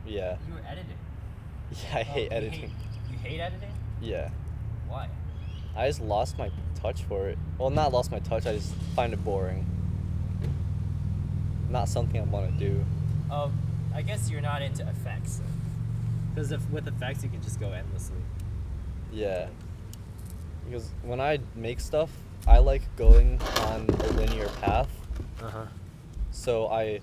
Yeah. You were editing. Yeah, I hate editing. You hate editing? Yeah. Why? I just lost my touch for it. Well, not lost my touch, I just find it boring. Not something I want to do. I guess you're not into effects. Because with effects, you can just go endlessly. Yeah. Because when I make stuff, I like going on a linear path. Uh-huh. So I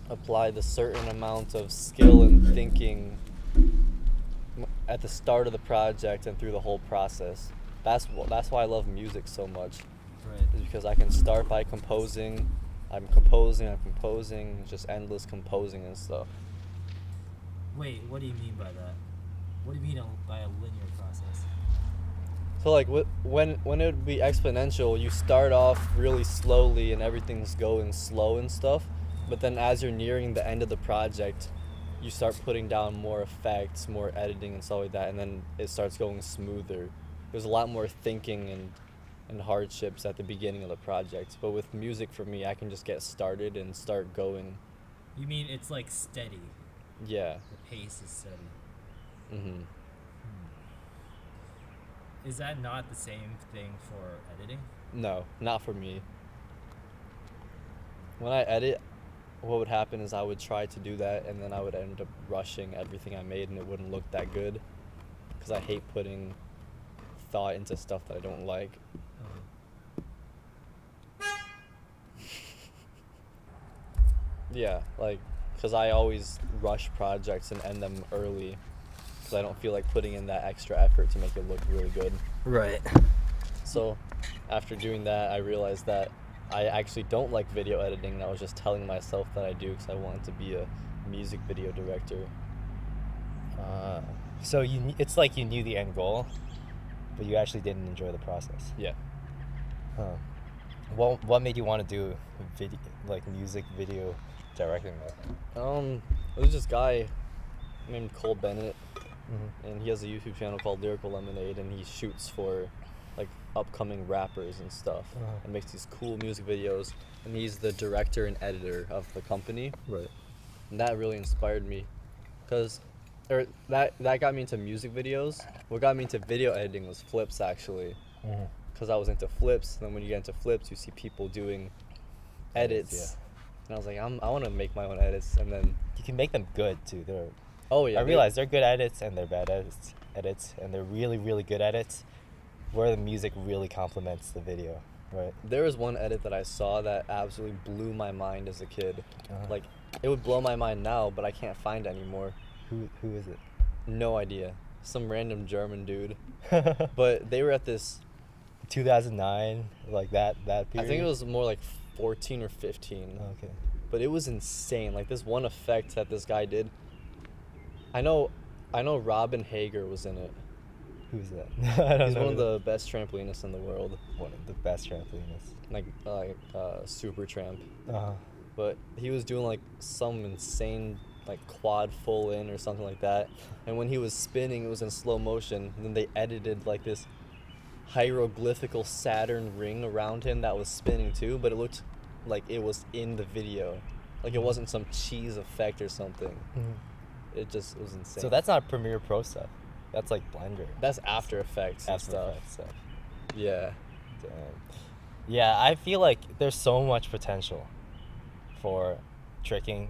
apply the certain amount of skill and thinking at the start of the project and through the whole process. That's why I love music so much. Right. Is because I can start by composing. I'm composing, just endless composing and stuff. Wait, what do you mean by that? What do you mean by a linear process? So like when it would be exponential, you start off really slowly and everything's going slow and stuff, but then as you're nearing the end of the project, you start putting down more effects, more editing and stuff like that, and then it starts going smoother. There's a lot more thinking and hardships at the beginning of the project. But with music, for me, I can just get started and start going. You mean it's like steady? Yeah. The pace is steady. Mhm. Is that not the same thing for editing? No, not for me. When I edit, what would happen is I would try to do that, and then I would end up rushing everything I made, and it wouldn't look that good. Because I hate putting thought into stuff that I don't like. Yeah, like, because I always rush projects and end them early. Because I don't feel like putting in that extra effort to make it look really good. Right. So, after doing that, I realized that I actually don't like video editing. I was just telling myself that I do because I wanted to be a music video director. So it's like you knew the end goal, but you actually didn't enjoy the process. Yeah. Huh. What made you want to do music video directing? It was this guy named Cole Bennett, Mm-hmm. and he has a YouTube channel called Lyrical Lemonade, and he shoots for like upcoming rappers and stuff, and makes these cool music videos. And he's the director and editor of the company. Right. And that really inspired me, that got me into music videos. What got me into video editing was flips, actually, because I was into flips. And then when you get into flips, you see people doing edits, yeah. and I was like, I want to make my own edits. And then You can make them good too. I realize they're good edits and they're bad edits, and they're really, really good edits where the music really complements the video, right? There was one edit that I saw that absolutely blew my mind as a kid. Uh-huh. Like, it would blow my mind now, but I can't find it anymore. Who is it? No idea. Some random German dude. But they were at this... 2009, like that period? I think it was more like 14 or 15. Okay. But it was insane. Like, this one effect that this guy did. I know Robin Hager was in it. Who's that? I don't He's know. one of the best trampolinists in the world. One of the best trampolinists. Like Super Tramp. Uh-huh. But he was doing like some insane like quad full in or something like that, and when he was spinning, it was in slow motion, and then they edited like this hieroglyphical Saturn ring around him that was spinning too, but it looked like it was in the video, like it wasn't some cheese effect or something. It was insane. So that's not Premiere Pro stuff. That's like Blender. That's After Effects and After stuff. Effects stuff. Yeah. Damn. Yeah, I feel like there's so much potential for tricking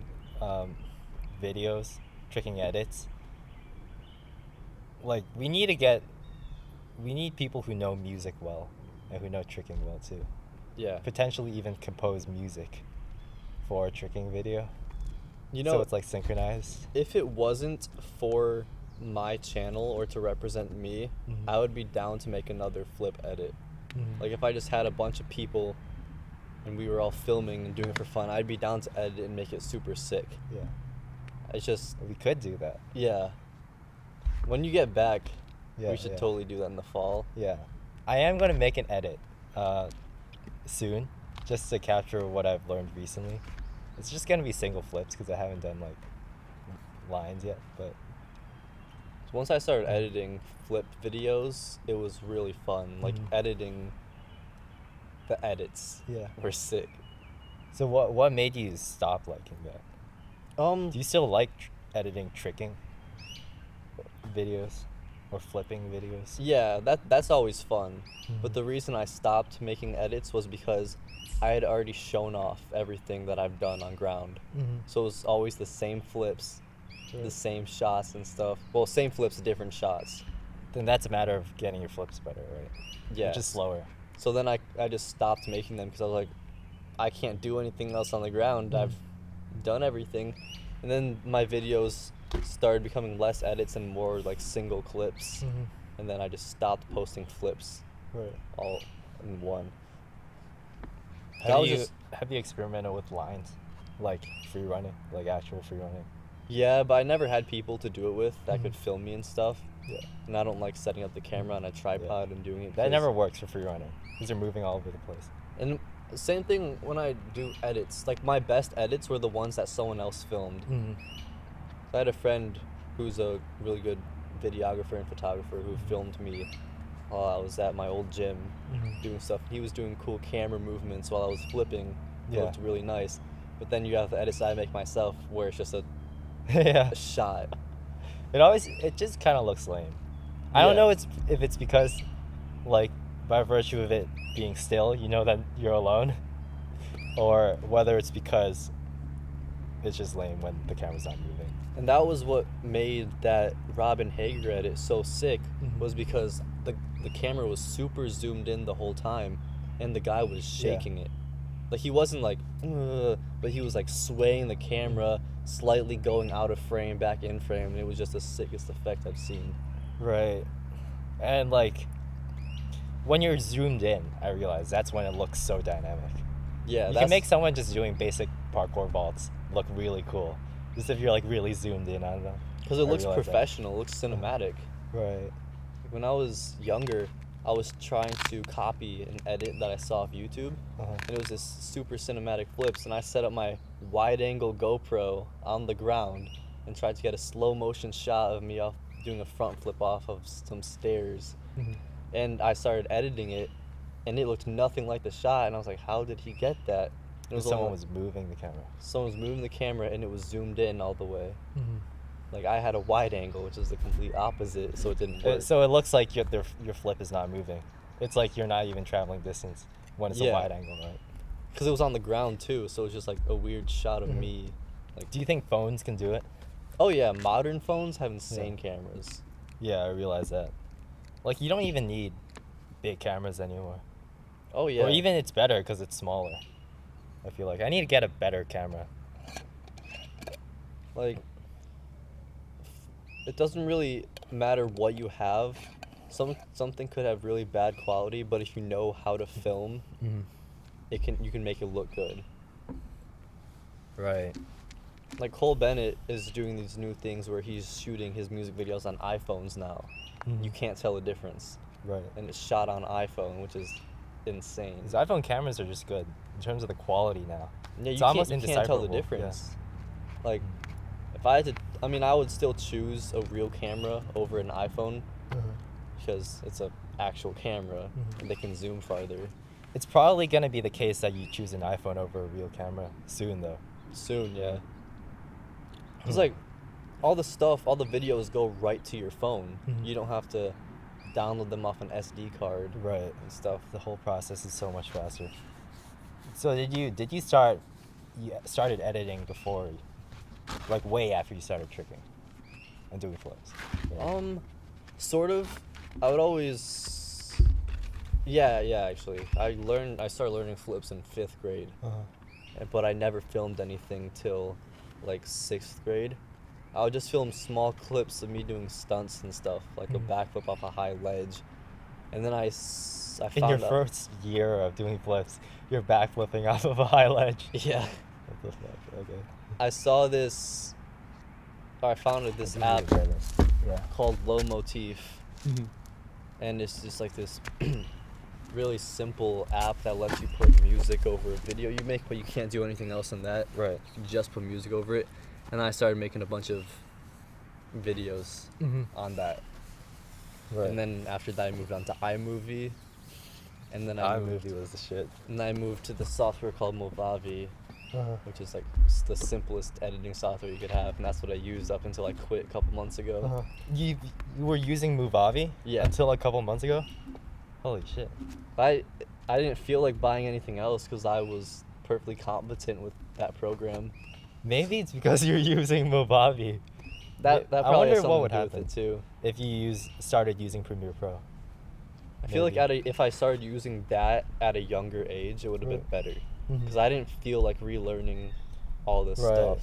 videos, tricking edits. Like, we need people who know music well and who know tricking well too. Yeah. Potentially even compose music for a tricking video. You know, so it's like synchronized. If it wasn't for my channel or to represent me, I would be down to make another flip edit. Like, if I just had a bunch of people and we were all filming and doing it for fun, I'd be down to edit and make it super sick. Yeah. It's just... We could do that. Yeah. When you get back, Yeah, we should totally do that in the fall. Yeah. I am going to make an edit soon, just to capture what I've learned recently. It's just going to be single flips because I haven't done, like, lines yet, but... So once I started editing flip videos, it was really fun. Like, editing the edits were sick. So what made you stop liking that? Do you still like editing tricking videos or flipping videos? Yeah, that's always fun. But Mhm. the reason I stopped making edits was because I had already shown off everything that I've done on ground. Mm-hmm. So it was always the same flips, the Right. same shots and stuff. Well, same flips, different shots. Then that's a matter of getting your flips better, right? Yeah. Just slower. So then I just stopped making them because I was like, I can't do anything else on the ground. I've done everything. And then my videos started becoming less edits and more like single clips. Mm-hmm. And then I just stopped posting flips Right. all in one. That Have was you just- have you experimented with lines, like free running, like actual free running? Yeah, but I never had people to do it with that Mhm. could film me and stuff. Yeah. And I don't like setting up the camera on a tripod and doing it. That 'cause- never works for free running because you're moving all over the place. And same thing when I do edits. Like my best edits were the ones that someone else filmed. Mm-hmm. I had a friend who's a really good videographer and photographer who filmed me while I was at my old gym Mhm. doing stuff. He was doing cool camera movements while I was flipping. It Yeah. looked really nice. But then you have the edits that I make myself where it's just Yeah. a shot. It just kind of looks lame. I don't Yeah. know if it's because, like, by virtue of it being still, you know that you're alone, or whether it's because it's just lame when the camera's not moving. And that was what made that Robin Hager edit so sick, Mhm. was because the camera was super zoomed in the whole time and the guy was shaking it. Like he wasn't like, "Ugh," but he was like swaying the camera, slightly going out of frame, back in frame, and it was just the sickest effect I've seen. Right. And like, when you're zoomed in, I realize that's when it looks so dynamic. Yeah, You that's can make someone just doing basic parkour vaults look really cool, just if you're like really zoomed in on them. because it I looks realize that. professional, it looks cinematic. Right. When I was younger, I was trying to copy an edit that I saw off YouTube. Uh-huh. And it was this super cinematic flips, and I set up my wide angle GoPro on the ground and tried to get a slow motion shot of me off doing a front flip off of some stairs. Mhm. And I started editing it, and it looked nothing like the shot, and I was like, how did he get that? And it was Someone almost- was moving the camera. someone was moving the camera and it was zoomed in all the way. Mm-hmm. Like I had a wide angle, which is the complete opposite, so it didn't work. So it looks like your flip is not moving. It's like you're not even traveling distance when it's a Yeah. wide angle, right? Because it was on the ground too, so it was just like a weird shot of Mhm. me. Like, Do you think phones can do it? oh yeah, modern phones have insane cameras. Yeah, I realize that. Like, you don't even need big cameras anymore. Oh yeah. Or even it's better because it's smaller. I feel like I need to get a better camera. Like, it doesn't really matter what you have. Something could have really bad quality, but if you know how to film, Mm-hmm. you can make it look good. Right. Like Cole Bennett is doing these new things where he's shooting his music videos on iPhones now. Mhm. You can't tell the difference, Right. and it's shot on iPhone, which is insane. These iPhone cameras are just good in terms of the quality now. Yeah, It's you almost can't tell the indecipherable, yeah. difference. Like, if I had to, I mean, I would still choose a real camera over an iPhone because it's a actual camera Mhm. and they can zoom farther. It's probably gonna be the case that you choose an iPhone over a real camera soon, though. Soon, yeah. It's Hmm. like all the stuff, all the videos go right to your phone. Mhm. You don't have to download them off an SD card Right. and stuff. The whole process is so much faster. So did you started editing before, like way after you started tricking and doing flips? Yeah. Sort of. I would always. Yeah, actually. I started learning flips in 5th grade, but I never filmed anything till like 6th grade. I would just film small clips of me doing stunts and stuff, like a Mhm. backflip off a high ledge. And then I found In your out. first year of doing flips, you're backflipping off of a high ledge. Yeah. What the fuck? Okay. I saw this. I found this app Yeah. called Low Motif, and it's just like this really simple app that lets you put music over a video you make, but you can't do anything else in that. Right. You just put music over it, and I started making a bunch of videos on that. Right. And then after that, I moved on to iMovie, and then I moved iMovie was the shit. to the software called Movavi, which is like the simplest editing software you could have, and that's what I used up until I quit a couple months ago. You were using Movavi Yeah. until a couple months ago? Holy shit. I didn't feel like buying anything else because I was perfectly competent with that program. Maybe it's because you're using Movavi. That I probably wonder has something what would to do happen with it too. if you started using Premiere Pro. I feel like Maybe. if I started using that at a younger age, it would have been Right. better. Mhm. Because I didn't feel like relearning all this Right. stuff.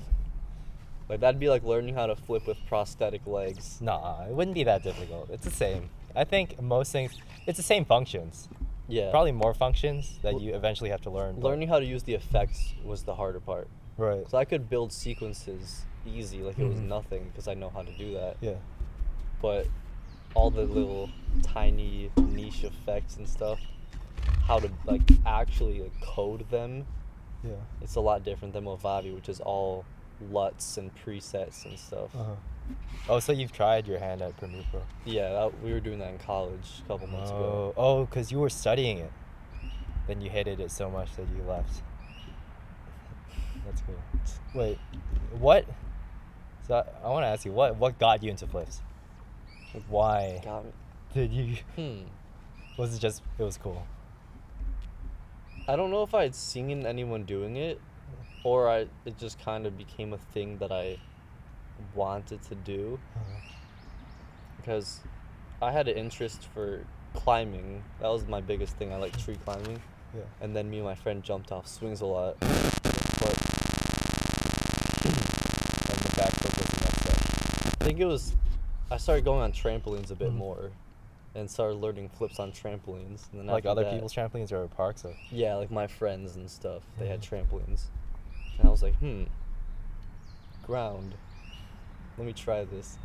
Like that'd be like learning how to flip with prosthetic legs. Nah, it wouldn't be that difficult. It's the same. I think most things, it's the same functions. Yeah. Probably more functions that you eventually have to learn. but- Learning how to use the effects was the harder part. Right. So I could build sequences easy, like it was Mhm. nothing, because I know how to do that. Yeah. But all the little tiny niche effects and stuff, how to like actually like code them, Yeah. it's a lot different than Movavi, which is all LUTs and presets and stuff. Oh, so you've tried your hand at Premiere Pro? Yeah, we were doing that in college a couple months ago. Oh, because you were studying it. Then you hated it so much that you left. That's cool. Wait, what? So I want to ask you, what got you into flips? Like, why Got me. did you? Hmm. Was it just it was cool? I don't know if I'd seen anyone doing it, or it just kind of became a thing that I wanted to do, because I had an interest for climbing. That was my biggest thing. I like tree climbing, Yeah. and then me and my friend jumped off swings a lot. But And the backflip was the next step. I think it was, I started going on trampolines a bit Mhm. more, and started learning flips on trampolines. And then Like after other that- people's trampolines or parks? Or? Yeah, like my friends and stuff. They had Mhm. trampolines, and I was like, ground. Let me try this.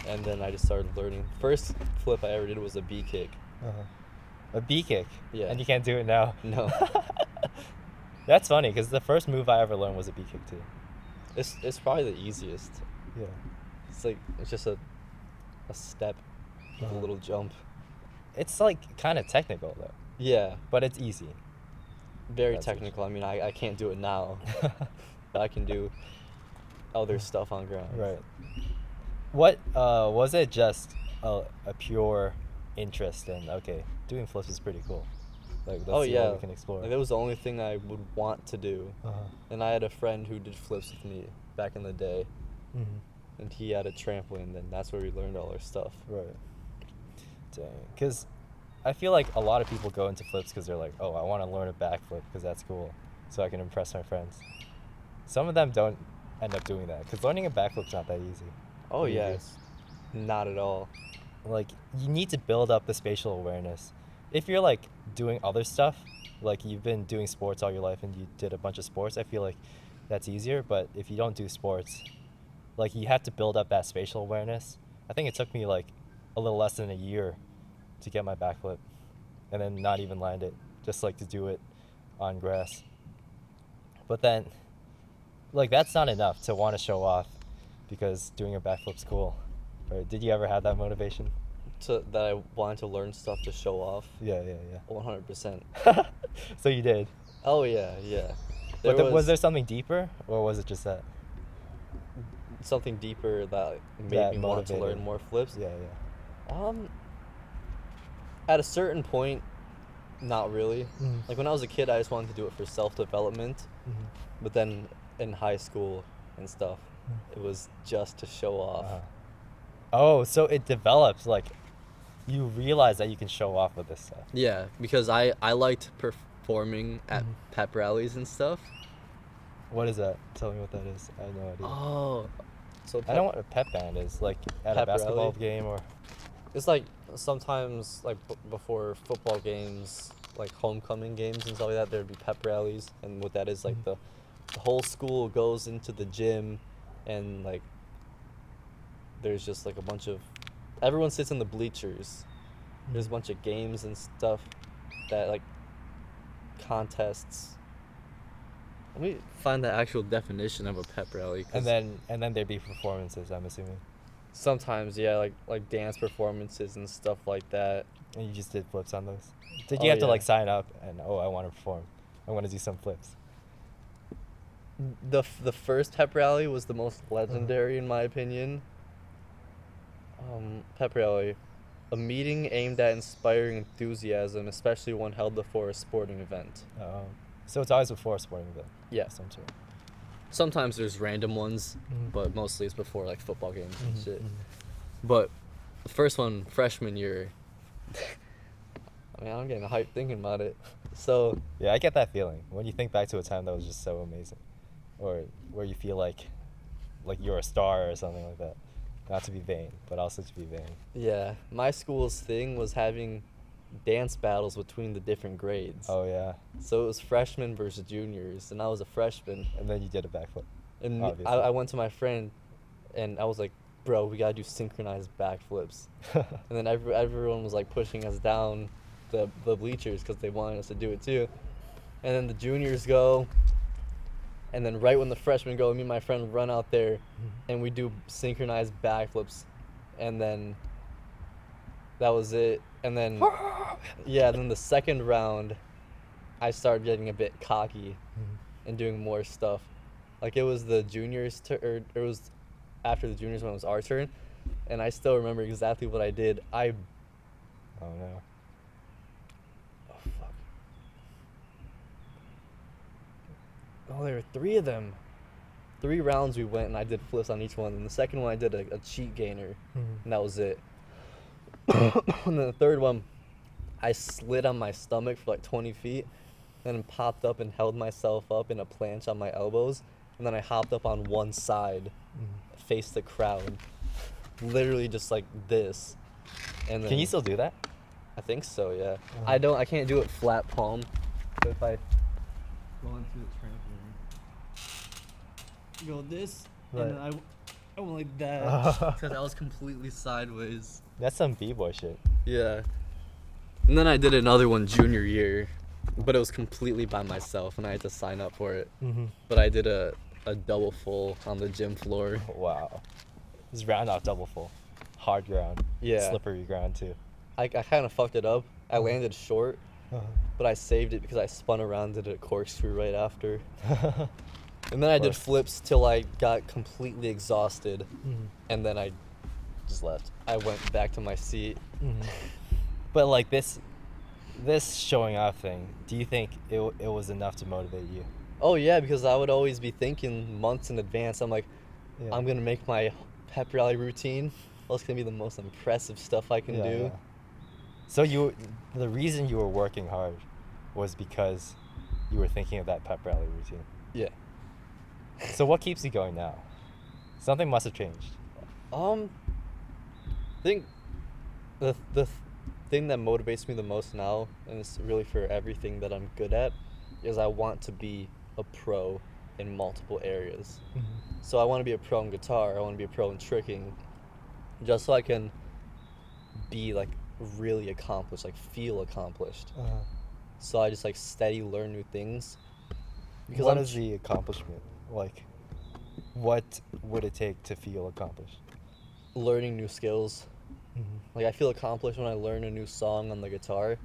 And then I just started learning. First flip I ever did was a B kick. A B kick. Yeah. And you can't do it now. No. That's funny because the first move I ever learned was a B kick too. It's probably the easiest. Yeah. It's just a step with a little jump. It's like kind of technical though, Yeah, but it's easy. very That's what technical. I mean, I can't do it now, but I can do other stuff on ground. Right. What was it? Just a pure interest in doing flips is pretty cool. Like let's Oh see yeah, what we can explore. like, that was the only thing I would want to do. And I had a friend who did flips with me back in the day, and he had a trampoline. And that's where we learned all our stuff. Right. Dang. Because I feel like a lot of people go into flips because they're like, oh, I want to learn a backflip because that's cool, so I can impress my friends. Some of them don't end up doing that because learning a backflip's not that easy. Oh What do you yeah, do? it's not at all. Like you need to build up the spatial awareness. If you're like doing other stuff, like you've been doing sports all your life and you did a bunch of sports, I feel like that's easier. But if you don't do sports, like you have to build up that spatial awareness. I think it took me like a little less than a year to get my backflip and then not even land it, just like to do it on grass. But then like that's not enough to want to show off because doing a backflip's cool. Right? Did you ever have that motivation? That I wanted to learn stuff to show off. Yeah. 100%. So you did. Oh yeah. But was there something deeper, or was it just that? something deeper that made That me want to motivated. learn more flips? Yeah. At a certain point, not really. Mhm. Like when I was a kid, I just wanted to do it for self-development. Mhm. But then in high school and stuff, it was just to show off. Uh-huh. Oh, so it develops like you realize that you can show off with this stuff. Yeah, because I liked performing at Mhm. pep rallies and stuff. What is that? Tell me what that is. I have no idea. Oh, so I know what a pep band is. Like at a Pep basketball rally? game or. It's like sometimes like before football games, like homecoming games and stuff like that, there'd be pep rallies, and what that is like Mhm. the whole school goes into the gym, and like there's just like a bunch of everyone sits in the bleachers. There's a bunch of games and stuff that like contests. Let me find the actual definition of a pep rally. 'Cause And then there'd be performances. I'm assuming. sometimes, yeah, like dance performances and stuff like that. And you just did flips on those. Did Oh, you have to yeah. like sign up and I want to perform. I want to do some flips. The first pep rally was the most legendary in my opinion. Pep rally, a meeting aimed at inspiring enthusiasm, especially one held before a sporting event. So it's always before a sporting event. Yeah. of some sort. Sometimes there's random ones, Mhm. but mostly it's before like football games and Mhm, shit. mhm. But the first one, freshman year, I mean, I'm getting hyped thinking about it. So, Yeah, I get that feeling when you think back to a time that was just so amazing, or where you feel like you're a star or something like that. Not to be vain, but also to be vain. yeah, my school's thing was having dance battles between the different grades. Oh yeah, So it was freshmen versus juniors, and I was a freshman. and then you did a backflip. And Obviously. I went to my friend, and I was like, bro, we gotta do synchronized backflips. And then everyone was like pushing us down the bleachers because they wanted us to do it too. And then the juniors go, and then right when the freshmen go, me and my friend run out there, and we do synchronized backflips, and then that was it. And then yeah, then the second round, I started getting a bit cocky and doing more stuff. Like it was the juniors or it was after the juniors when it was our turn, and I still remember exactly what I did. Oh no. Oh fuck. Oh, there were 3 of them. 3 rounds we went, and I did flips on each one. And the second one I did a cheat gainer, and that was it. And then the third one, I slid on my stomach for like 20 feet, and then popped up and held myself up in a planche on my elbows, and then I hopped up on one side, faced the crowd, literally just like this. And then Can you still do that? I think so, yeah. Uh-huh. I can't do it flat palm. But if I go into the trampoline, go this, Right. and then I went like that because I was completely sideways. That's some b-boy shit. Yeah. And then I did another one junior year, but it was completely by myself, and I had to sign up for it. But I did a double full on the gym floor. Wow. This round off double full. Hard ground. Yeah. Slippery ground too. I kind of fucked it up. I landed short, but I saved it because I spun around and did a corkscrew right after. And then I did course. flips till I got completely exhausted, and then I just left. I went back to my seat. But like this showing off thing, do you think it was enough to motivate you? Oh yeah, because I would always be thinking months in advance. I'm like, Yeah. I'm gonna make my pep rally routine. What's gonna be the most impressive stuff I can Yeah, do? yeah. So the reason you were working hard was because you were thinking of that pep rally routine. Yeah. So what keeps you going now? Something must have changed. I think the thing that motivates me the most now, and it's really for everything that I'm good at, is I want to be a pro in multiple areas. So I want to be a pro in guitar. I want to be a pro in tricking, just so I can be like really accomplished, like feel accomplished. So I just like steady learn new things. Because What I'm is the accomplishment? Like, what would it take to feel accomplished? learning new skills. Like I feel accomplished when I learn a new song on the guitar.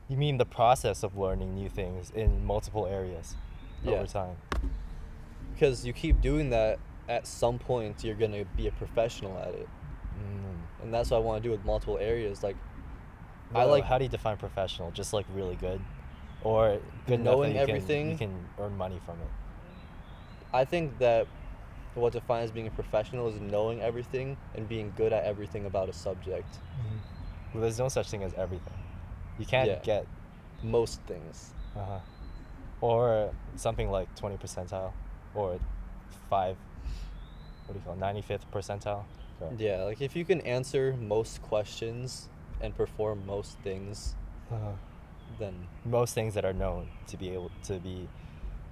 You mean the process of learning new things in multiple areas Yeah. over time? Because you keep doing that, at some point you're gonna be a professional at it, and that's what I want to do with multiple areas. Like, I Well, like how do you define professional? Just like really good, or good enough knowing that everything. you can earn money from it. I think that what defines being a professional is knowing everything and being good at everything about a subject. Well, there's no such thing as everything. You can't Yeah. get, Most things. or something like 20 percentile, or 95th percentile. Correct. Yeah, like if you can answer most questions and perform most things, then Most things that are known to be able to be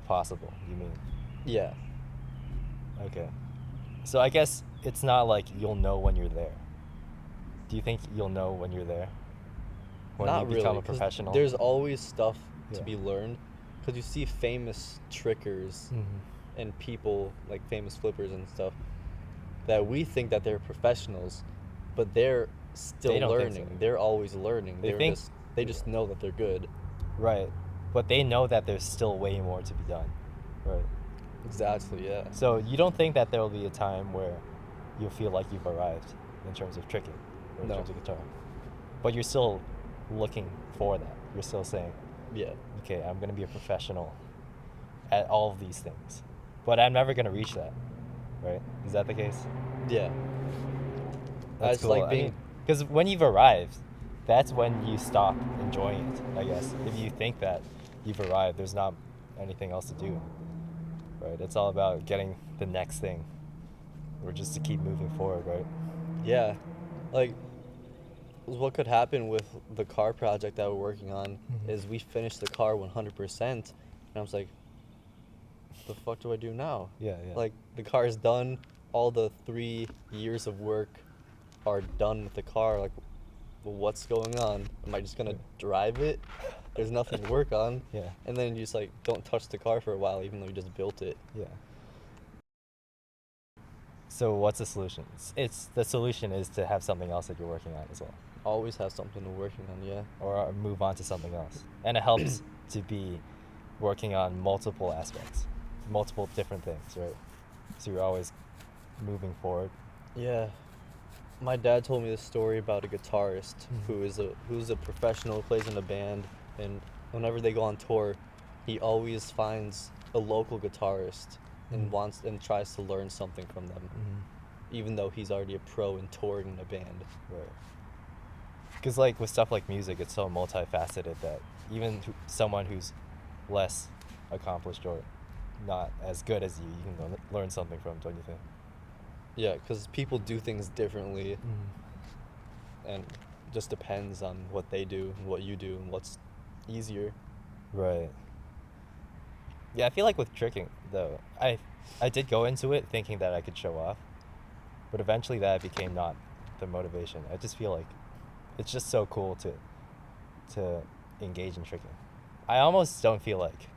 possible. You mean? yeah. Okay. So I guess it's not like you'll know when you're there. Do you think you'll know when you're there? When Not you become really, a 'cause professional? there's always stuff to Yeah. be learned, because you see famous trickers and people like famous flippers and stuff that we think that they're professionals, but they're still They don't think learning. so. They're always learning. They They just know that they're good. Right. But they know that there's still way more to be done. Right. Exactly. Yeah. So you don't think that there will be a time where you'll feel like you've arrived in terms of tricking or in No. terms of guitar, but you're still looking for that. You're still saying, Yeah. okay, I'm gonna be a professional at all of these things, but I'm never gonna reach that, right? Is that the case? Yeah. I That's just cool. like I mean, being. because when you've arrived, that's when you stop enjoying it, I guess. If you think that you've arrived, there's not anything else to do, right? It's all about getting the next thing, or just to keep moving forward, right? Yeah. Like, what could happen with the car project that we're working on Mhm. is we finished the car 100%, and I was like, the fuck do I do now? Yeah, yeah. Like, the car is done. All the 3 years of work are done with the car. Like, well, what's going on? Am I just gonna Yeah. drive it? There's nothing to work on. Yeah. And then you just like don't touch the car for a while, even though you just built it. Yeah. So what's the solution? It's the solution is to have something else that you're working on as well, Always have something to working on. Yeah. or move on to something else. And it helps to be working on multiple aspects, multiple different things, right? So you're always moving forward. Yeah. My dad told me this story about a guitarist Mhm. who's a professional, plays in a band, and whenever they go on tour, he always finds a local guitarist and Mhm. wants and tries to learn something from them, even though he's already a pro in touring in a band. Right. Because like with stuff like music, it's so multifaceted that even someone who's less accomplished or not as good as you can learn something from, don't you think? Yeah, because people do things differently, and just depends on what they do and what you do and what's easier. Right. Yeah, I feel like with tricking though, I did go into it thinking that I could show off, but eventually that became not the motivation. I just feel like it's just so cool to engage in tricking. I almost don't feel like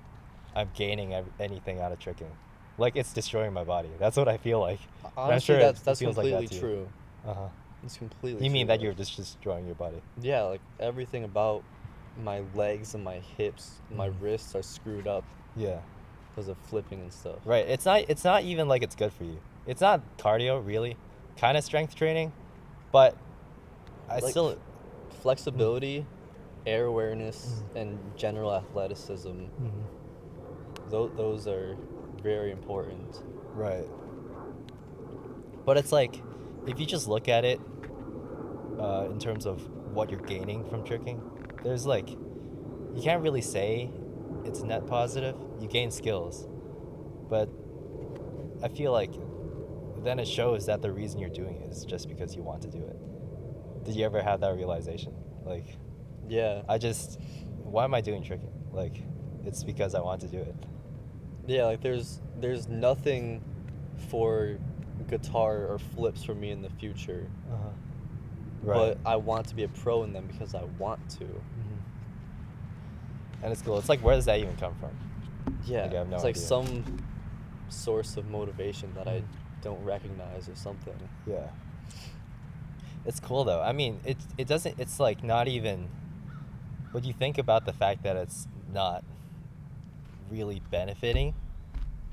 I'm gaining anything out of tricking. Like it's destroying my body. That's what I feel like. And I'm Honestly, sure that's it feels like completely that to you. true. Uh-huh. It's completely You true. mean that like- you're just destroying your body? Yeah, like everything about my legs and my hips, my Mhm. wrists are screwed up Yeah. because of flipping and stuff. Right. It's not even like it's good for you. It's not cardio really. Kind of strength training, but I Like still flexibility, air awareness, and general athleticism. Those are very important. right. But it's like if you just look at it in terms of what you're gaining from tricking, there's like you can't really say it's net positive. You gain skills, but I feel like then it shows that the reason you're doing it is just because you want to do it. Did you ever have that realization? Like, Yeah. why am I doing tricking? Like, it's because I want to do it. Yeah, like there's nothing for guitar or flips for me in the future. Uh-huh. But I want to be a pro in them because I want to. And it's cool. It's like, where does that even come from? Yeah. Like, I have no it's like idea. some source of motivation that I Mhm. don't recognize or something. Yeah. It's cool though. I mean, it doesn't. It's like not even. When you think about the fact that it's not really benefiting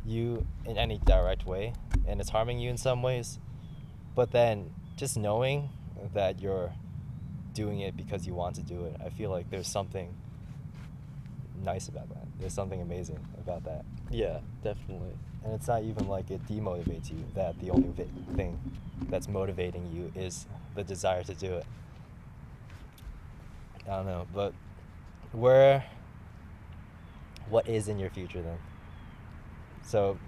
you in any direct way, and it's harming you in some ways, but then just knowing that you're doing it because you want to do it, I feel like there's something nice about that. There's something amazing about that. Yeah, definitely. And it's not even like it demotivates you that the only thing that's motivating you is the desire to do it. I don't know, but what is in your future then? So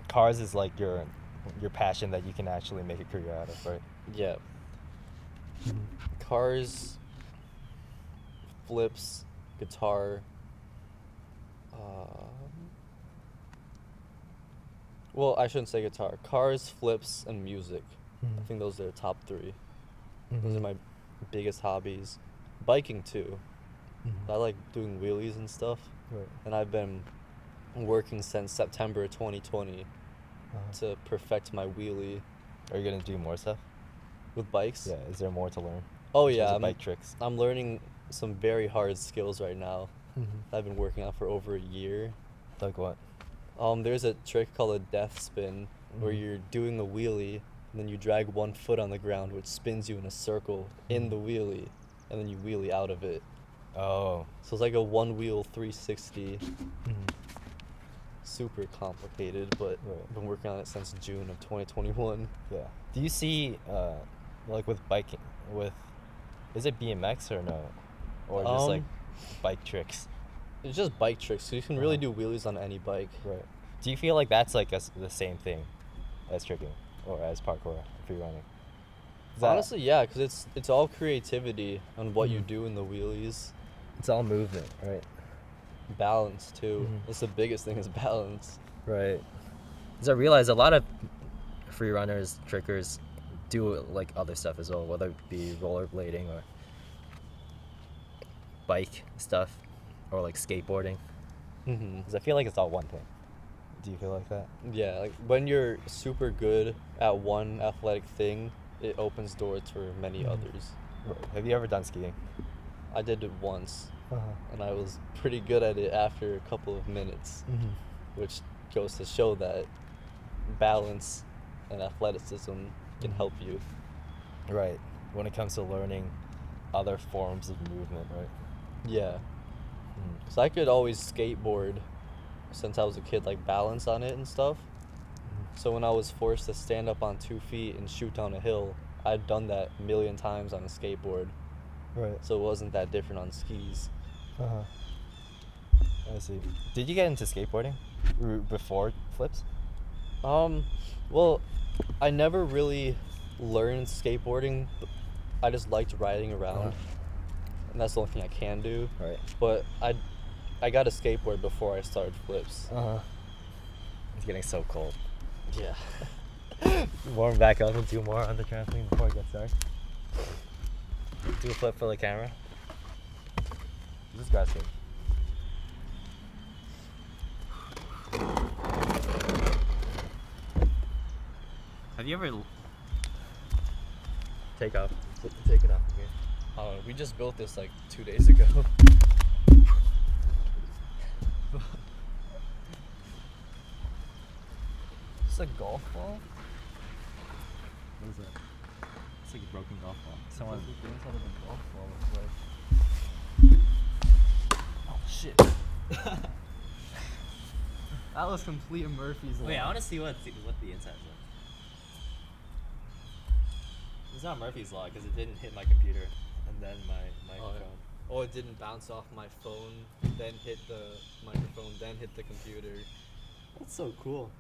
cars is like your passion that you can actually make a career out of, right? Yeah. Cars, flips, guitar. Well, I shouldn't say guitar. Cars, flips, and music. I think those are the top 3. Those are my biggest hobbies. Biking too. I like doing wheelies and stuff. Right. And I've been working since September 2020 to perfect my wheelie Are you gonna do more stuff? with bikes. Yeah. Is there more to learn? Oh in terms yeah, of bike tricks. I'm learning some very hard skills right now that I've been working on for over a year. Like what? There's a trick called a death spin, where Mhm. you're doing a wheelie, and then you drag one foot on the ground, which spins you in a circle in the wheelie, and then you wheelie out of it. Oh. So it's like a one wheel 360. Mhm. Super complicated, but Right. I've been working on it since June of 2021. Yeah. Do you see, like with biking, with, is it BMX or no? Or just like Um, bike tricks? It's just bike tricks, so you can really Uh-huh. do wheelies on any bike. Right. Do you feel like that's like the same thing as tricking or as parkour free running? Is that- Honestly, yeah, because it's all creativity on what you Mhm. do in the wheelies. it's all movement, right? Balance too. Mhm. That's the biggest thing is balance. Right. Because I realize a lot of free runners, trickers, do like other stuff as well, whether it be rollerblading or bike stuff, or like skateboarding. Hmm. Because I feel like it's all one thing. Do you feel like that? Yeah, like when you're super good at one athletic thing, it opens doors for many Mhm. others. Right. Have you ever done skiing? I did it once, Uh-huh. and I was pretty good at it after a couple of minutes, Mm-hmm. which goes to show that balance and athleticism can Mhm. help you. Right. When it comes to learning other forms of movement, right? Yeah. Mm. So I could always skateboard since I was a kid, like balance on it and stuff. So when I was forced to stand up on 2 feet and shoot down a hill, I'd done that a million times on a skateboard. Right. So it wasn't that different on skis. Uh-huh. I see. Did you get into skateboarding before flips? Well, I never really learned skateboarding. I just liked riding around, Uh-huh. and that's the only thing I can do. Right. But I got a skateboard before I started flips. Uh-huh. It's getting so cold. Yeah. Warm back up and do more on the trampoline before it gets dark. Do a flip for the camera. This is grass skate. Have you ever take off? Take it off from here. We just built this like 2 days ago. It's a golf ball. What is that? It's like a broken golf ball. Someone. Oh shit. That was complete Murphy's Law. Wait, I want to see what the inside is. It's not Murphy's Law because it didn't hit my computer and then my microphone. Oh, it didn't bounce off my phone, then hit the microphone, then hit the computer. That's so cool.